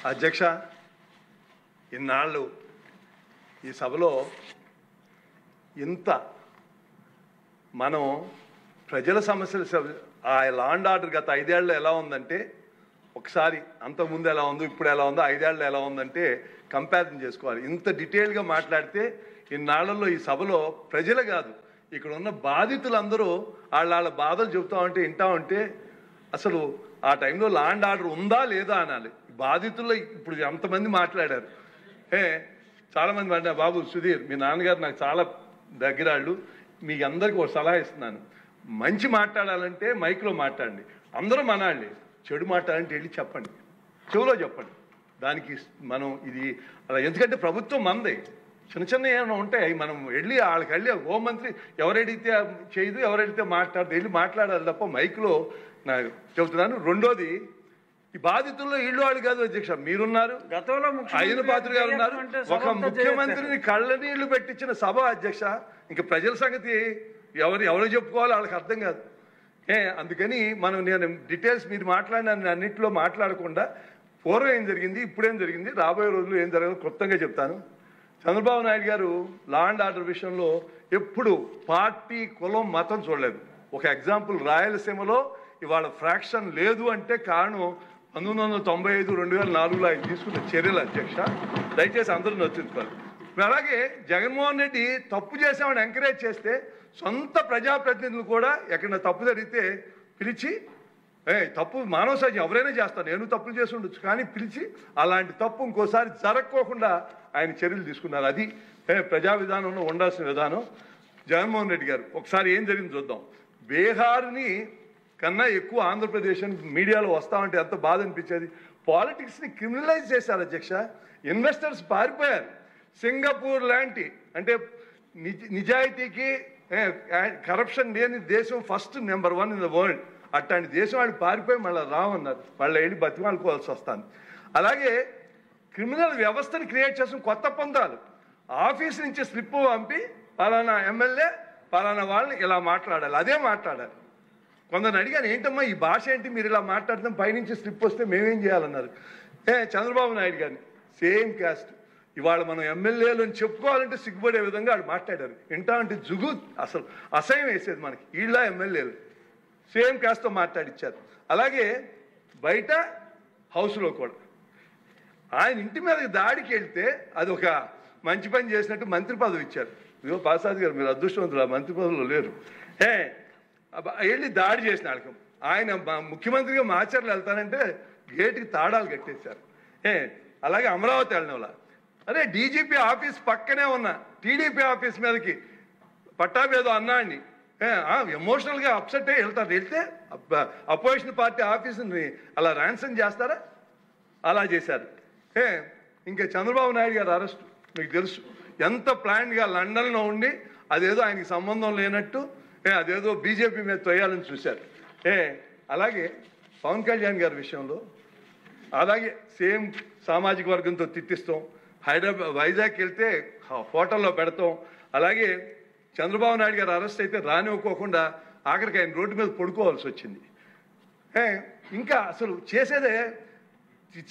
అధ్యక్ష, ఇన్నాళ్ళు ఈ సభలో ఇంత మనం ప్రజల సమస్యలు ఆ లా అండ్ ఆర్డర్ గత 5 ఏళ్ళలో ఎలా ఉందంటే, ఒకసారి అంతకుముందు ఎలా ఉందో ఇప్పుడు ఎలా ఉందో 5 ఏళ్ళలో ఎలా ఉందంటే కంపారిజన్ చేసుకోవాలి. ఇంత డీటెయిల్గా మాట్లాడితే ఇన్నాళ్లలో ఈ సభలో ప్రజలు కాదు, ఇక్కడ ఉన్న బాధితులందరూ వాళ్ళ బాధలు చెబుతా ఉంటే వింటా ఉంటే అసలు ఆ టైంలో లా అండ్ ఆర్డర్ ఉందా లేదా అనాలి. బాధితుల్లో ఇప్పుడు ఎంతమంది మాట్లాడారు. చాలామంది మాట్లాడారు. బాబు సుధీర్, మీ నాన్నగారు నాకు చాలా దగ్గరాళ్ళు, మీకు అందరికీ ఒక సలహా ఇస్తున్నాను. మంచి మాట్లాడాలంటే మైక్లో మాట్లాడండి, అందరూ మనాళ్ళే. చెడు మాట్లాడాలంటే వెళ్ళి చెప్పండి, చెవులో చెప్పండి. దానికి మనం ఇది అలా, ఎందుకంటే ప్రభుత్వం మందే, చిన్న ఏమైనా ఉంటాయి మనం వెళ్ళి వాళ్ళకి వెళ్ళి హోంమంత్రి ఎవరెడితే చేయదు, ఎవరెడితే మాట్లాడదు, వెళ్ళి మాట్లాడాలి తప్ప మైక్లో నాకు చెబుతున్నాను. రెండోది, ఈ బాధితుల్లో ఇళ్ళు వాళ్ళు కాదు అధ్యక్ష, మీరున్నారు, గతంలో అయ్యన పాత్ర గారు ఉన్నారు. ఒక ముఖ్యమంత్రిని కళ్ళ నీళ్లు పెట్టించిన సభ అధ్యక్ష. ఇంకా ప్రజల సంగతి ఎవరు చెప్పుకోవాలో వాళ్ళకి అర్థం కాదు. అందుకని నేను డీటెయిల్స్ మీరు మాట్లాడిన అన్నింటిలో మాట్లాడకుండా పూర్వం ఏం జరిగింది, ఇప్పుడేం జరిగింది, రాబోయే రోజుల్లో ఏం జరగదు క్లుప్తంగా చెప్తాను. చంద్రబాబు నాయుడు గారు లా అండ్ ఆర్డర్ విషయంలో ఎప్పుడు పార్టీ, కులం, మతం చూడలేదు. ఒక ఎగ్జాంపుల్, రాయలసీమలో ఇవాళ ఫ్రాక్షన్ లేదు అంటే కారణం 1995, 2004లో ఆయన తీసుకున్న చర్యలు అధ్యక్ష. దయచేసి అందరూ నచ్చుకోవాలి. అలాగే జగన్మోహన్ రెడ్డి తప్పు చేసామని ఎంకరేజ్ చేస్తే సొంత ప్రజాప్రతినిధులు కూడా ఎక్కడైనా తప్పు జరిగితే పిలిచి, తప్పు మానవ సహజం, ఎవరైనా చేస్తారు, నేను తప్పులు చేసి ఉండొచ్చు, కానీ పిలిచి అలాంటి తప్పు ఇంకోసారి జరగకోకుండా ఆయన చర్యలు తీసుకున్నారు. అది ప్రజా విధానంలో ఉండాల్సిన విధానం. జగన్మోహన్ రెడ్డి గారు ఒకసారి ఏం జరిగింది చూద్దాం. బీహార్ని కన్నా ఎక్కువ ఆంధ్రప్రదేశ్ మీడియాలో వస్తామంటే ఎంత బాధ అనిపించేది. పాలిటిక్స్ని క్రిమినలైజ్ చేశారు అధ్యక్ష. ఇన్వెస్టర్స్ పారిపోయారు. సింగపూర్ లాంటి, అంటే నిజాయితీకి కరప్షన్ లేని దేశం, first number 1 in the world, అట్లాంటి దేశం వాళ్ళు పారిపోయి మళ్ళీ రామన్నారు. మళ్ళీ వెళ్ళి బతిమాలుకోవాల్సి వస్తుంది. అలాగే క్రిమినల్ వ్యవస్థని క్రియేట్ చేసిన కొత్త పందాలు. ఆఫీస్ నుంచి స్లిప్ పంపి పలానా ఎమ్మెల్యే పలానా వాళ్ళని ఇలా మాట్లాడాలి, అదే మాట్లాడాలి. కొందరిని అడిగాను, ఏంటమ్మా ఈ భాష ఏంటి, మీరు ఇలా మాట్లాడతాం, పైనుంచి స్లిప్ వస్తే మేమేం చేయాలన్నారు. చంద్రబాబు నాయుడు గారిని సేమ్ క్యాస్ట్, ఇవాళ మనం ఎమ్మెల్యేలు అని చెప్పుకోవాలంటే సిగ్గుపడే విధంగా వాళ్ళు మాట్లాడారు. ఏంటా అంటే జుగు, అసలు అసహ్యం వేసేది మనకి. వీళ్ళ ఎమ్మెల్యేలు సేమ్ క్యాస్ట్తో మాట్లాడిచ్చారు. అలాగే బయట హౌస్లో కూడా ఆయన ఇంటి మీదకి దాడికి వెళ్తే అది ఒక మంచి పని చేసినట్టు మంత్రి పదవి ఇచ్చారు. ఇదిగో పాసాది గారు, మీరు అదృష్టవంతులు, ఆ మంత్రి పదవిలో లేరు. వెళ్ళి దాడి చేసిన వాళ్ళకి ఆయన ముఖ్యమంత్రిగా మాచర్లు వెళ్తానంటే గేటుకి తాళాలు కట్టేశారు. అలాగే అమరావతి వెళ్ళిన వాళ్ళ, అదే డీజీపీ ఆఫీస్ పక్కనే ఉన్న టీడీపీ ఆఫీస్ మీదకి పట్టాభేదో అన్నాడిని ఎమోషనల్గా అప్సెట్ అయ్యి వెళ్తారు. వెళ్తే అపోజిషన్ పార్టీ ఆఫీసుని అలా ర్యాన్సన్ చేస్తారా, అలా చేశారు. ఇంకా చంద్రబాబు నాయుడు గారు అరెస్ట్ మీకు తెలుసు. ఎంత ప్లాన్గా లండన్లో ఉండి అదేదో ఆయనకి సంబంధం లేనట్టు అదేదో బీజేపీ మీద తొయ్యాలని చూశారు. అలాగే పవన్ కళ్యాణ్ గారి విషయంలో అలాగే సేమ్ సామాజిక వర్గంతో తిట్టిస్తాం. వైజాగ్ వెళ్తే హోటల్లో పెడతాం. అలాగే చంద్రబాబు నాయుడు గారు అరెస్ట్ అయితే రానివ్వకోకుండా ఆఖరికి ఆయన రోడ్డు మీద పడుకోవాల్సి వచ్చింది. ఇంకా అసలు చేసేదే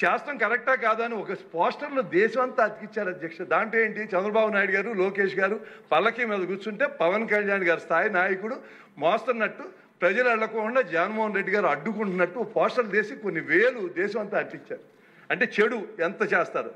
చేస్తాం కరెక్టా కాదా అని ఒక పోస్టర్లో దేశం అంతా అతికిచ్చారు అధ్యక్ష. దాంట్లో ఏంటి, చంద్రబాబు నాయుడు గారు, లోకేష్ గారు పల్లకి మీద కూర్చుంటే పవన్ కళ్యాణ్ గారి స్థాయి నాయకుడు మోస్తున్నట్టు, ప్రజలు వెళ్ళకుండా జగన్మోహన్ రెడ్డి గారు అడ్డుకుంటున్నట్టు పోస్టర్లు తీసి కొన్ని వేలు దేశం అంతా అతికిచ్చారు. అంటే చెడు ఎంత చేస్తారు.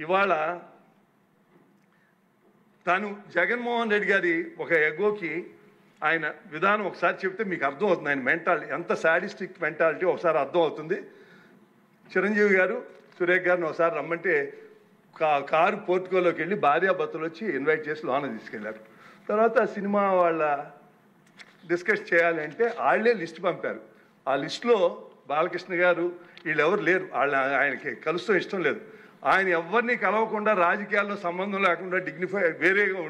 ఇవాళ తాను జగన్మోహన్ రెడ్డి గారి ఒక ఎగోకి ఆయన విధానం ఒకసారి చెప్తే మీకు అర్థం అవుతుంది. ఆయన మెంటాలిటీ ఎంత సాడిస్టిక్ మెంటాలిటీ ఒకసారి అర్థం అవుతుంది. చిరంజీవి గారు, సురేఖ్ గారిని ఒకసారి రమ్మంటే కారు పోర్టుకోలోకి వెళ్ళి భార్యాభర్తలు వచ్చి ఇన్వైట్ చేసి లోన తీసుకెళ్లారు. తర్వాత సినిమా వాళ్ళ డిస్కస్ చేయాలి అంటే వాళ్ళే లిస్ట్ పంపారు. ఆ లిస్టులో బాలకృష్ణ గారు వీళ్ళెవరు లేరు. ఆయనకి కలుస్తాం ఇష్టం లేదు. ఆయన ఎవరిని కలవకుండా రాజకీయాల్లో సంబంధం లేకుండా డిగ్నిఫై వేరేగా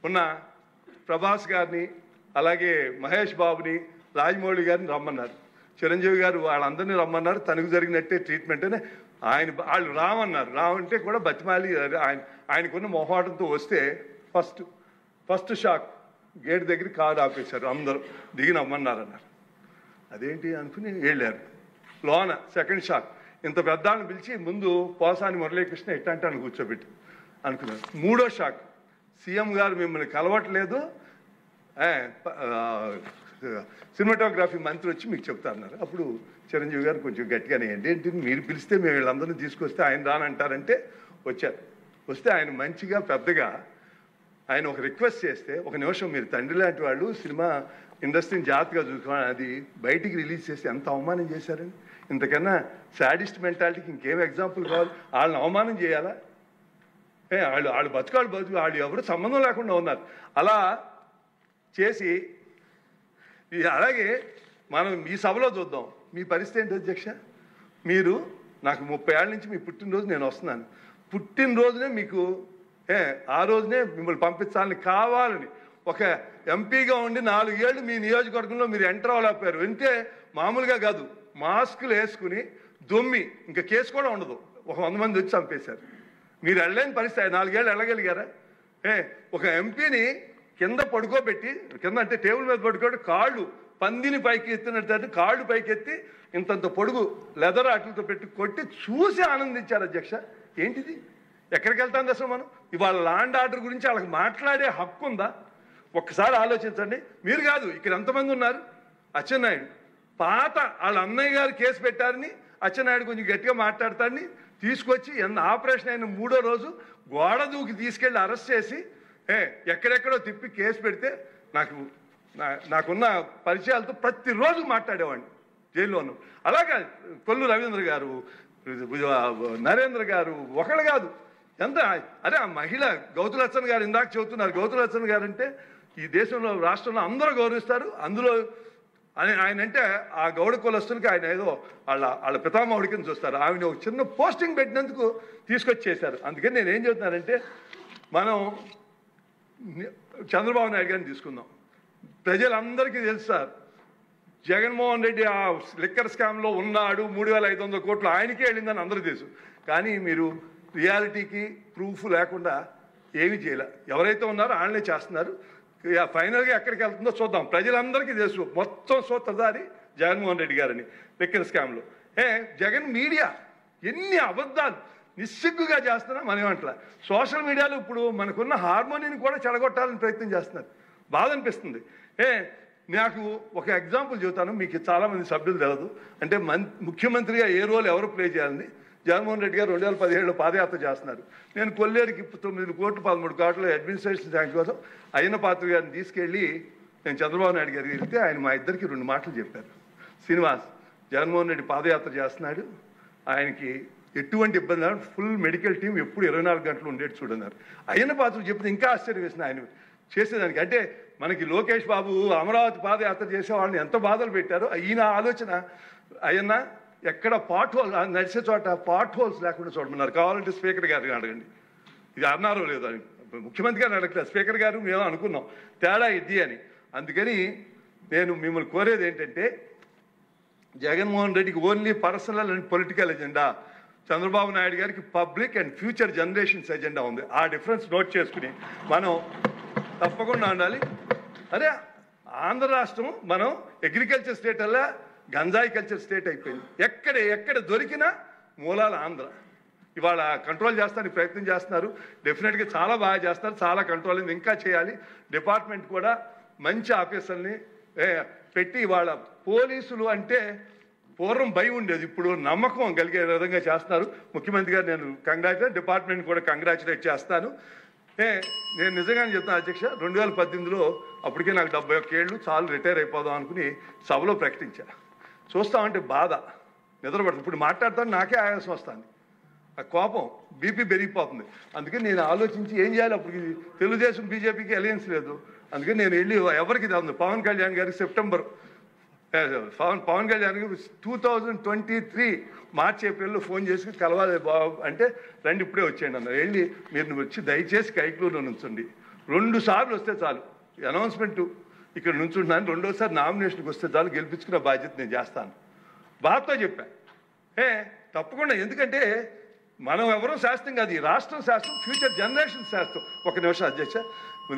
ఉన్న ప్రభాస్ గారిని, అలాగే మహేష్ బాబుని, రాజమౌళి గారిని రమ్మన్నారు. చిరంజీవి గారు వాళ్ళందరినీ రమ్మన్నారు. తనకు జరిగినట్టే ట్రీట్మెంట్ అని వాళ్ళు రామన్నారు. రావంటే కూడా బతిమాలి ఆయనకున్న మొహాటంతో వస్తే ఫస్ట్ షాక్ గేట్ దగ్గర కారు ఆపేశారు. అందరూ దిగి నమ్మన్నారన్నారు. అదేంటి అనుకుని వెళ్ళారు. లోన సెకండ్ షాక్ ఇంత పెద్దాన్ని పిలిచి ముందు పోసాని మురళీకృష్ణ ఎట్టంటాను కూర్చోబెట్టి అనుకున్నాను. మూడో షాక్, సీఎం గారు మిమ్మల్ని కలవట్లేదు, సినిమాటోగ్రఫీ మంత్రి వచ్చి మీకు చెప్తారన్నారు. అప్పుడు చిరంజీవి గారు కొంచెం గట్టిగానే ఏంటి మీరు పిలిస్తే మేము వీళ్ళందరినీ తీసుకొస్తే ఆయన రానంటారంటే వచ్చారు. వస్తే ఆయన మంచిగా పెద్దగా ఆయన ఒక రిక్వెస్ట్ చేస్తే, ఒక నిమిషం మీరు తండ్రి లాంటి వాళ్ళు సినిమా ఇండస్ట్రీని జాగ్రత్తగా చూసుకోవాలి, అది బయటికి రిలీజ్ చేసి ఎంత అవమానం చేశారని, ఇంతకన్నా సాడిస్ట్ మెంటాలిటీకి ఇంకేం ఎగ్జాంపుల్ కావాలి? వాళ్ళని అవమానం చేయాలా? వాళ్ళు బతుకు వాళ్ళు ఎవరు సంబంధం లేకుండా ఉన్నారు. అలా చేసి అలాగే మనం ఈ సభలో చూద్దాం. మీ పరిస్థితి ఏంటి అధ్యక్ష? మీరు నాకు 30 ఏళ్ళ నుంచి మీ పుట్టినరోజు నేను వస్తున్నాను, పుట్టినరోజునే మీకు ఆ రోజునే మిమ్మల్ని పంపించాలని కావాలని ఒక ఎంపీగా ఉండి 4 ఏళ్ళు మీ నియోజకవర్గంలో మీరు ఎంటర్ అవ్వలేకపోయారు. అంటే మామూలుగా కాదు, మాస్కులు వేసుకుని దొమ్మి ఇంకా కేసు కూడా ఉండదు, ఒక 100 మంది వచ్చి చంపేశారు. మీరు వెళ్ళలేని పరిస్థితి. 4 ఏళ్ళు వెళ్ళగలిగారా? ఒక ఎంపీని కింద పడుకోబెట్టి, కింద అంటే టేబుల్ మీద పడుకోబెట్టి కాళ్ళు పందిని పైకి ఎత్తినట్టు కాళ్ళు పైకి ఎత్తి ఇంతంత పొడుగు లెదర్ ఆటలతో పెట్టి కొట్టి చూసి ఆనందించారు అధ్యక్ష. ఏంటిది? ఎక్కడికి వెళ్తాంది అసలు మనం? ఇవాళ ల్యాండ్ ఆర్డర్ గురించి వాళ్ళకి మాట్లాడే హక్కు ఉందా? ఒక్కసారి ఆలోచించండి. మీరు కాదు, ఇక్కడ ఎంతమంది ఉన్నారు? అచ్చెన్నాయుడు పాత వాళ్ళ అన్నయ్య గారు కేసు పెట్టారని అచ్చెన్నాయుడు కొంచెం గట్టిగా మాట్లాడతాడని తీసుకొచ్చి ఆపరేషన్ అయిన 3వ రోజు గోడ దూకి తీసుకెళ్ళి అరెస్ట్ చేసి ఎక్కడెక్కడో తిప్పి కేసు పెడితే నాకున్న పరిచయాలతో ప్రతిరోజు మాట్లాడేవాడిని జైల్లోనూ. అలాగే కొల్లు రవీంద్ర గారు, నరేంద్ర గారు, ఒకళ్ళు కాదు ఎంత. అరే ఆ మహిళ గౌతులచ్చన్ గారు ఇందాక చెబుతున్నారు. గౌతులచ్చన్ గారు అంటే ఈ దేశంలో రాష్ట్రంలో అందరూ గౌరవిస్తారు. అందులో ఆయన అంటే ఆ గౌడ కులస్తులకి ఆయన ఏదో వాళ్ళ పితామహుడి కింద చూస్తారు. ఆమెను ఒక చిన్న పోస్టింగ్ పెట్టినందుకు తీసుకొచ్చేశారు. అందుకని నేను ఏం చెబుతున్నానంటే, మనం చంద్రబాబు నాయుడు గారిని తీసుకుందాం. ప్రజలందరికీ తెలుసు సార్, జగన్మోహన్ రెడ్డి ఆ లిక్కర్ స్కామ్లో ఉన్నాడు, 3,500 కోట్లు ఆయనకే వెళ్ళిందని అందరూ తెలుసు. కానీ మీరు రియాలిటీకి ప్రూఫ్ లేకుండా ఏమీ చేయలే. ఎవరైతే ఉన్నారో వాళ్ళనే చేస్తున్నారు. ఫైనల్గా ఎక్కడికి వెళ్తుందో చూద్దాం. ప్రజలందరికీ తెలుసు మొత్తం సూత్రధారి జగన్మోహన్ రెడ్డి గారని లిక్కర్ స్కామ్లో. జగన్ మీడియా ఎన్ని అబద్ధాలు నిస్సిగ్గుగా చేస్తున్నా మనం అంటలా. సోషల్ మీడియాలో ఇప్పుడు మనకున్న హార్మోనీని కూడా చెడగొట్టాలని ప్రయత్నం చేస్తున్నారు. బాధ అనిపిస్తుంది. నాకు ఒక ఎగ్జాంపుల్ చెబుతాను, మీకు చాలామంది సభ్యులు తెలియదు. అంటే ముఖ్యమంత్రిగా ఏ రోల్ ఎవరు ప్లే చేయాలని జగన్మోహన్ రెడ్డి గారు 2017లో పాదయాత్ర చేస్తున్నారు. నేను కొల్లేరుకి 9 కోట్లు 13 కోట్ల అడ్మినిస్ట్రేషన్ శాంక్షన్ కోసం అయ్యన్న పాత్ర గారిని తీసుకెళ్ళి నేను చంద్రబాబు నాయుడు గారికి వెళ్తే ఆయన మా ఇద్దరికి 2 మాటలు చెప్పారు. శ్రీనివాస్, జగన్మోహన్ రెడ్డి పాదయాత్ర చేస్తున్నాడు, ఆయనకి ఎటువంటి ఇబ్బంది లేదు, ఫుల్ మెడికల్ టీం ఎప్పుడు 24 గంటలు ఉండేది చూడన్నారు. అయ్యన్న పాత్ర చెప్తే ఇంకా ఆశ్చర్యం వేసింది ఆయన చేసేదానికి. అంటే మనకి లోకేష్ బాబు అమరావతి పాదయాత్ర చేసే వాళ్ళని ఎంత బాధలు పెట్టారో ఈయన ఆలోచన. అయ్యన్న ఎక్కడ పాట్ హోల్ నడిచే చోట పాట్ హోల్స్ లేకుండా చూడమన్నారు. కావాలంటే స్పీకర్ గారిని అడగండి, ఇది అన్నారో లేదో అని. ముఖ్యమంత్రి గారిని అడగలేదు, స్పీకర్ గారు మేము అనుకున్నాం తేడా ఇది అని. అందుకని నేను మిమ్మల్ని కోరేది ఏంటంటే, జగన్మోహన్ రెడ్డికి only personal and political agenda, Chandrababu Naidu గారికి public and future generations agenda ఉంది. ఆ డిఫరెన్స్ నోట్ చేసుకుని మనం తప్పకుండా ఉండాలి. అరే ఆంధ్ర రాష్ట్రం మనం అగ్రికల్చర్ స్టేట్ అలా గంజాయి కల్చర్ స్టేట్ అయిపోయింది. ఎక్కడ దొరికినా మూలాల ఆంధ్ర. ఇవాళ కంట్రోల్ చేస్తానికి ప్రయత్నం చేస్తున్నారు. డెఫినెట్గా చాలా బాగా చేస్తున్నారు, చాలా కంట్రోల్ ఇంకా చేయాలి. డిపార్ట్మెంట్ కూడా మంచి ఆఫీసర్ని పెట్టి ఇవాళ పోలీసులు అంటే పూర్వం భయం ఉండేది, ఇప్పుడు నమ్మకం కలిగే విధంగా చేస్తున్నారు. ముఖ్యమంత్రి గారు నేను కంగ్రాచులేట్, డిపార్ట్మెంట్ కూడా కంగ్రాచులేట్ చేస్తాను. నేను నిజంగానే చెప్తాను అధ్యక్ష, 2018లో అప్పటికే నాకు 71 ఏళ్ళు చాలు రిటైర్ అయిపోదాం అనుకుని సభలో ప్రకటించా. చూస్తామంటే బాధ నిద్రపడుతుంది. ఇప్పుడు మాట్లాడతాను నాకే ఆయాసం వస్తుంది, ఆ కోపం బీపీ పెరిగిపోతుంది. అందుకని నేను ఆలోచించి ఏం చేయాలి. అప్పటికి తెలుగుదేశం బీజేపీకి అలయన్స్ లేదు. అందుకని నేను వెళ్ళి ఎవరికి ఉంది పవన్ కళ్యాణ్ గారికి సెప్టెంబర్ పవన్ కళ్యాణ్ గారికి 2023 మార్చి ఏప్రిల్లో ఫోన్ చేసి కలవాలి బాబు అంటే రండి ఇప్పుడే వచ్చేయండి అన్నారు. వెళ్ళి మీరు వచ్చి దయచేసి కైక్లూరులో నుంచండి, 2 సార్లు వస్తే చాలు, అనౌన్స్మెంట్ ఇక్కడ నుంచుంటున్నాను, 2వసారి నామినేషన్కి వస్తే చాలు, గెలిపించుకున్న బాధ్యత నేను చేస్తాను. బాధతో చెప్పా. తప్పకుండా, ఎందుకంటే మనం ఎవరో శాస్త్రం కాదు, ఈ రాష్ట్రం శాస్త్రం, ఫ్యూచర్ జనరేషన్ శాస్త్రం. ఒక నిమిషం అధ్యక్ష,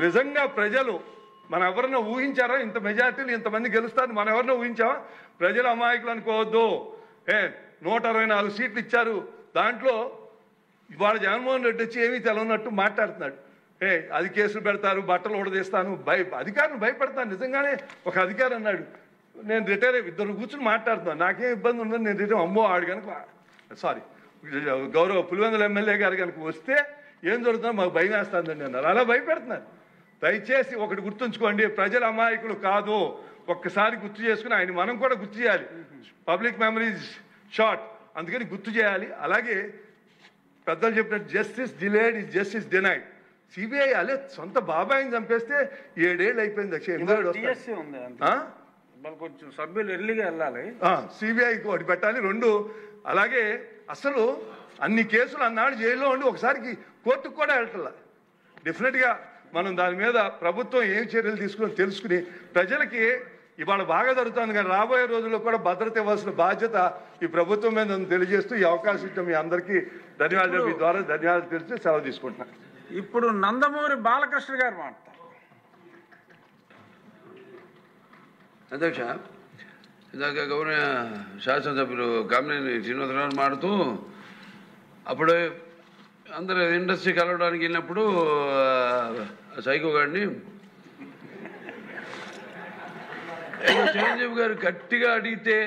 నిజంగా ప్రజలు మనం ఎవరన్నా ఊహించారా ఇంత మెజార్టీలు ఇంతమంది గెలుస్తారని? మనం ఎవరన్నా ఊహించావా? ప్రజలు అమాయకులు అనుకోవద్దు. 164 సీట్లు ఇచ్చారు. దాంట్లో ఇవాళ జగన్మోహన్ రెడ్డి వచ్చి ఏమీ తెలవనట్టు మాట్లాడుతున్నాడు. అది కేసులు పెడతారు, బట్టలు ఉడదీస్తాను, అధికారులు భయపడతాను. నిజంగానే ఒక అధికారి అన్నాడు, నేను రిటైర్ ఇద్దరు కూర్చుని మాట్లాడుతున్నాను, నాకేం ఇబ్బంది ఉండదు, నేను రిటైర్ అమ్మో ఆడు కనుక గౌరవ పులివెందుల ఎమ్మెల్యే గారు కనుక వస్తే ఏం జరుగుతుందో మాకు భయం వేస్తుందండి అన్నారు. అలా భయపెడుతున్నారు. దయచేసి ఒకటి గుర్తుంచుకోండి, ప్రజల అమాయకులు కాదు. ఒక్కసారి గుర్తు చేసుకుని ఆయన మనం కూడా గుర్తు చేయాలి. పబ్లిక్ మెమరీస్ షార్ట్, అందుకని గుర్తు చేయాలి. అలాగే పెద్దలు చెప్పినట్టు justice delayed is justice denied. CBI అలే సొంత బాబాయిని చంపేస్తే 7 ఏళ్ళు అయిపోయింది. కొంచెం సభ్యులు ఎర్లీగా వెళ్ళాలి, సిబిఐకి ఒకటి పెట్టాలి. 2 అలాగే అసలు అన్ని కేసులు అన్నాడు జైల్లో ఉండి ఒకసారికి కోర్టుకు కూడా వెళ్ళట్లా. డెఫినెట్గా మనం దాని మీద ప్రభుత్వం ఏం చర్యలు తీసుకుని తెలుసుకుని ప్రజలకి ఇవాళ బాగా జరుగుతుంది, కానీ రాబోయే రోజుల్లో కూడా భద్రత ఇవ్వాల్సిన బాధ్యత ఈ ప్రభుత్వం మీద తెలియజేస్తూ ఈ అవకాశం ఇచ్చిన మీ అందరికీ ధన్యవాదాలు. మీ ద్వారా ధన్యవాదాలు తెలిసి సెలవు తీసుకుంటున్నాను. ఇప్పుడు నందమూరి బాలకృష్ణ గారు మాట్లాడతారు. అధ్యక్ష, ఇందాక గౌరవ శాసనసభ్యులు కామినేని శ్రీనివాసరావు మాడుతూ అప్పుడు అందరూ ఇండస్ట్రీ కలవడానికి వెళ్ళినప్పుడు సైకో గారిని చిరంజీవి గారు గట్టిగా అడిగితే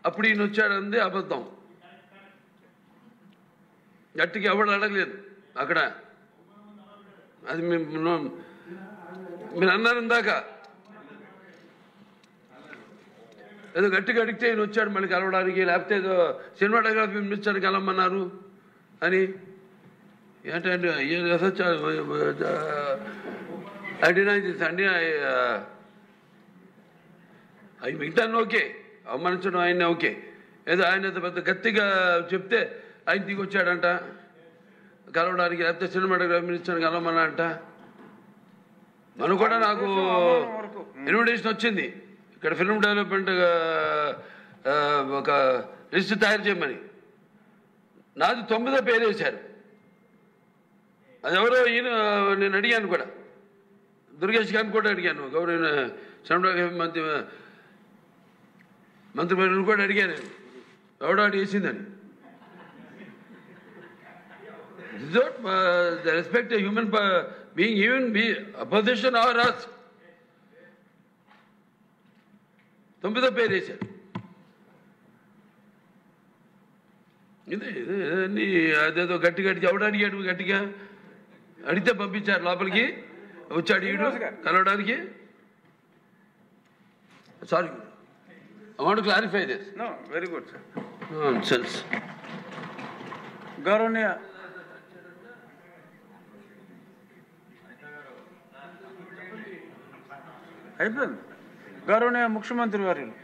అప్పుడు ఈయన వచ్చాడంది అబద్ధం. గట్టిగా ఎవడు అడగలేదు అక్కడ. అది మీరు అన్నారు ఇందాక, ఏదో గట్టిగా అడిగితే ఈయన వచ్చాడు మళ్ళీ కలవడానికి, లేకపోతే ఏదో సినిమాటోగ్రఫీ మినిస్టర్ కలవమన్నారు అని. ఏంటంటే అవి మిగతాను ఓకే, అవమానించడం ఆయన ఓకే, ఏదో ఆయన పెద్ద గట్టిగా చెప్తే ఆయన దిగి వచ్చాడంట కలవడానికి, లేకపోతే సినిమాటోగ్రఫీ మినిస్టర్ కలవమన్నా అంట. మనం కూడా నాకు ఇన్విటేషన్ వచ్చింది ఇక్కడ ఫిల్మ్ డెవలప్మెంట్ ఒక లిస్ట్ తయారు చేయమని. నాది 9వ పేరు వేశారు. అది ఎవరో ఈయన నేను అడిగాను కూడా, దుర్గేష్ గారిని కూడా అడిగాను, గౌరవ సినిమాటోగ్రఫీ మంత్రివర్యులను కూడా అడిగాను ఎవడో అడిగేసిందని. The respect a human being, even be opposition or us. 9వ పేరు వేశారు. ఇదే అదేదో గట్టి ఎవడు అడిగాడు, గట్టిగా అడిగితే పంపించారు లోపలికి, వచ్చాడు ఈడు కలవడానికి. Sorry, I want to clarify this. No, very good, sir. Nonsense. గౌరవనీయ అయిపోయింది. గౌరవనీయ ముఖ్యమంత్రి వర్యులు.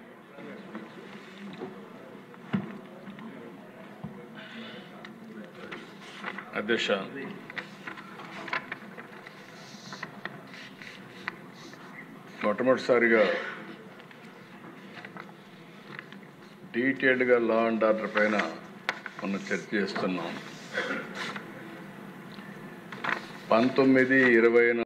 అధ్యక్ష, మొట్టమొదటిసారిగా డీటెయిల్డ్గా లా అండ్ ఆర్డర్ పైన మనం చర్చ చేస్తున్నాం. 19, 20